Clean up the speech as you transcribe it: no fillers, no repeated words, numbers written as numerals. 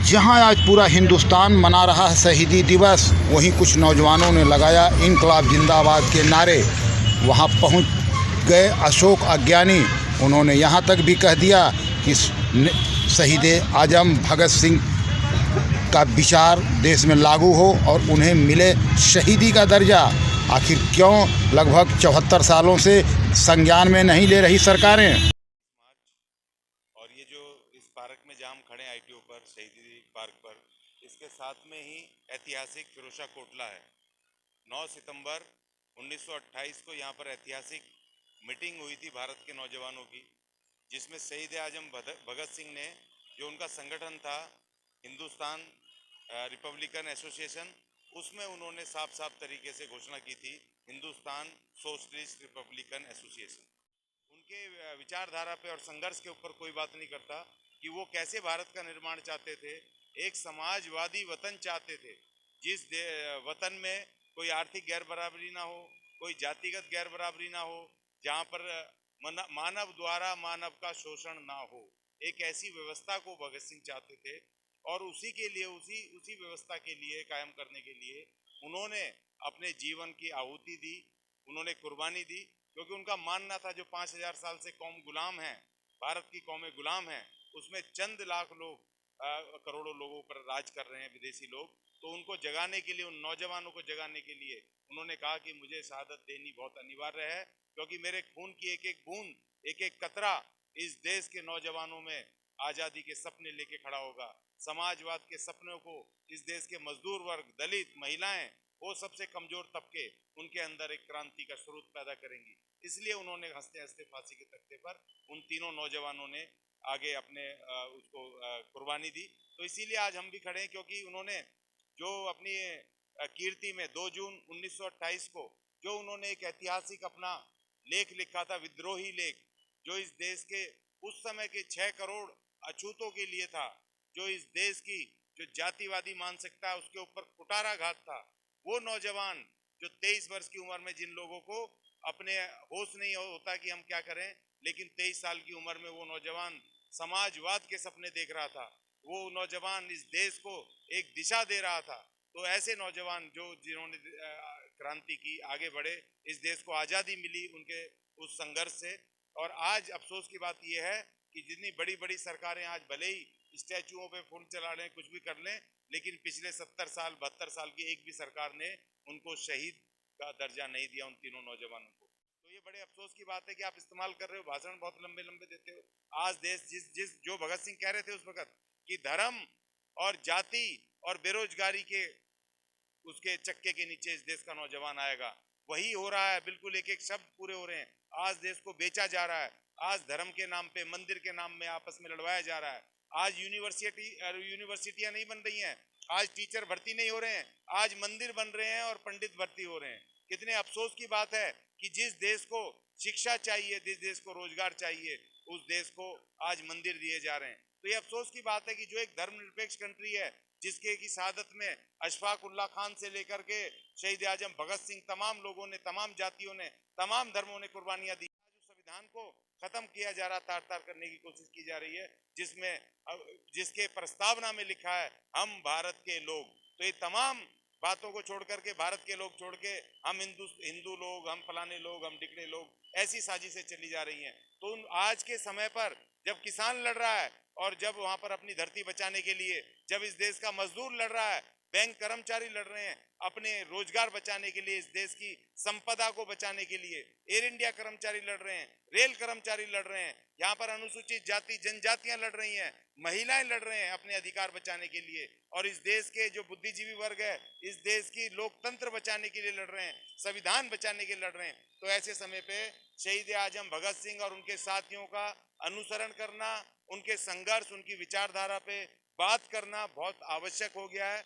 जहां आज पूरा हिंदुस्तान मना रहा है शहीदी दिवस, वहीं कुछ नौजवानों ने लगाया इनकलाब जिंदाबाद के नारे। वहां पहुंच गए अशोक अज्ञानी। उन्होंने यहां तक भी कह दिया कि शहीद आजम भगत सिंह का विचार देश में लागू हो और उन्हें मिले शहीदी का दर्जा। आखिर क्यों लगभग 74 सालों से संज्ञान में नहीं ले रही सरकारें। और ये जो इस पार्क में जहाँ हम खड़े हैं ITO पर, शहीदी पार्क पर, इसके साथ में ही ऐतिहासिक फिरोजा कोटला है। 9 सितंबर 1928 को यहाँ पर ऐतिहासिक मीटिंग हुई थी भारत के नौजवानों की, जिसमें शहीद आजम भगत सिंह ने, जो उनका संगठन था हिंदुस्तान रिपब्लिकन एसोसिएशन, उसमें उन्होंने साफ साफ तरीके से घोषणा की थी हिंदुस्तान सोशलिस्ट रिपब्लिकन एसोसिएशन। उनके विचारधारा पे और संघर्ष के ऊपर कोई बात नहीं करता कि वो कैसे भारत का निर्माण चाहते थे। एक समाजवादी वतन चाहते थे, जिस वतन में कोई आर्थिक गैर बराबरी ना हो, कोई जातिगत गैर बराबरी ना हो, जहाँ पर मानव द्वारा मानव का शोषण ना हो। एक ऐसी व्यवस्था को भगत सिंह चाहते थे और उसी के लिए, उसी व्यवस्था के लिए, कायम करने के लिए उन्होंने अपने जीवन की आहुति दी, उन्होंने कुर्बानी दी। क्योंकि उनका मानना था जो 5000 साल से कौम गुलाम है, भारत की कौमें गुलाम हैं, उसमें चंद लाख लोग करोड़ों लोगों पर राज कर रहे हैं, विदेशी लोग। तो उनको जगाने के लिए, उन नौजवानों को जगाने के लिए उन्होंने कहा कि मुझे शहादत देनी बहुत अनिवार्य है, क्योंकि मेरे खून की एक एक बूंद, एक एक कतरा इस देश के नौजवानों में आज़ादी के सपने लेके खड़ा होगा। समाजवाद के सपनों को इस देश के मजदूर वर्ग, दलित, महिलाएं, वो सबसे कमजोर तबके, उनके अंदर एक क्रांति का स्रोत पैदा करेंगी। इसलिए उन्होंने हंसते हंसते फांसी के तख्ते पर उन तीनों नौजवानों ने आगे अपने उसको कुर्बानी दी। तो इसीलिए आज हम भी खड़े हैं, क्योंकि उन्होंने जो अपनी कीर्ति में 2 जून 1928 को जो उन्होंने एक ऐतिहासिक अपना लेख लिखा था, विद्रोही लेख, जो इस देश के उस समय के 6 करोड़ अछूतों के लिए था, जो इस देश की जो जातिवादी मानसिकता है उसके ऊपर कुठाराघात था। वो नौजवान जो 23 वर्ष की उम्र में, जिन लोगों को अपने होश नहीं होता कि हम क्या करें, लेकिन 23 साल की उम्र में वो नौजवान समाजवाद के सपने देख रहा था, वो नौजवान इस देश को एक दिशा दे रहा था। तो ऐसे नौजवान जिन्होंने क्रांति की, आगे बढ़े, इस देश को आज़ादी मिली उनके उस संघर्ष से। और आज अफसोस की बात यह है कि जितनी बड़ी बड़ी सरकारें आज भले ही स्टैचुओं पे फूल चला लें, कुछ भी कर लें, लेकिन पिछले 70 साल 72 साल की एक भी सरकार ने उनको शहीद का दर्जा नहीं दिया, उन तीनों नौजवानों को। तो ये बड़े अफसोस की बात है कि आप इस्तेमाल कर रहे हो, भाषण बहुत लंबे लंबे देते हो। आज देश जो भगत सिंह कह रहे थे उस वक्त कि धर्म और जाति और बेरोजगारी के उसके चक्के के नीचे इस देश का नौजवान आएगा, वही हो रहा है। बिल्कुल एक एक शब्द पूरे हो रहे हैं। आज देश को बेचा जा रहा है, आज धर्म के नाम पे, मंदिर के नाम में आपस में लड़वाया जा रहा है। आज यूनिवर्सिटियां नहीं बन रही हैं, आज टीचर भर्ती नहीं हो रहे हैं, आज मंदिर बन रहे हैं और पंडित भर्ती हो रहे हैं। कितने अफसोस की बात है कि जिस देश को शिक्षा चाहिए, जिस देश को रोजगार चाहिए, उस देश को आज मंदिर दिए जा रहे हैं। तो ये अफसोस की बात है कि जो एक धर्मनिरपेक्ष कंट्री है, जिसके की शहादत में अशफाक उल्लाह खान से लेकर के शहीद आजम भगत सिंह, तमाम लोगों ने, तमाम जातियों ने, तमाम धर्मों ने कुर्बानियां दी। संविधान को खत्म किया जा रहा, तार तार करने की कोशिश की जा रही है, जिसके प्रस्तावना में लिखा है हम भारत के लोग। तो ये तमाम बातों को छोड़ करके, भारत के लोग छोड़ के, हम हिंदू लोग, हम फलाने लोग, हम टिकड़े लोग, ऐसी साजिशें चली जा रही हैं। तो आज के समय पर जब किसान लड़ रहा है और जब वहां पर अपनी धरती बचाने के लिए, जब इस देश का मजदूर लड़ रहा है, बैंक कर्मचारी लड़ रहे हैं अपने रोजगार बचाने के लिए, इस देश की संपदा को बचाने के लिए, एयर इंडिया कर्मचारी लड़ रहे हैं, रेल कर्मचारी लड़ रहे हैं, यहाँ पर अनुसूचित जाति जनजातियां लड़ रही हैं, महिलाएं लड़ रहे हैं अपने अधिकार बचाने के लिए, और इस देश के जो बुद्धिजीवी वर्ग है, इस देश की लोकतंत्र बचाने के लिए लड़ रहे हैं, संविधान बचाने के लिए लड़ रहे हैं। तो ऐसे समय पे शहीद आजम भगत सिंह और उनके साथियों का अनुसरण करना, उनके संघर्ष, उनकी विचारधारा पे बात करना बहुत आवश्यक हो गया है।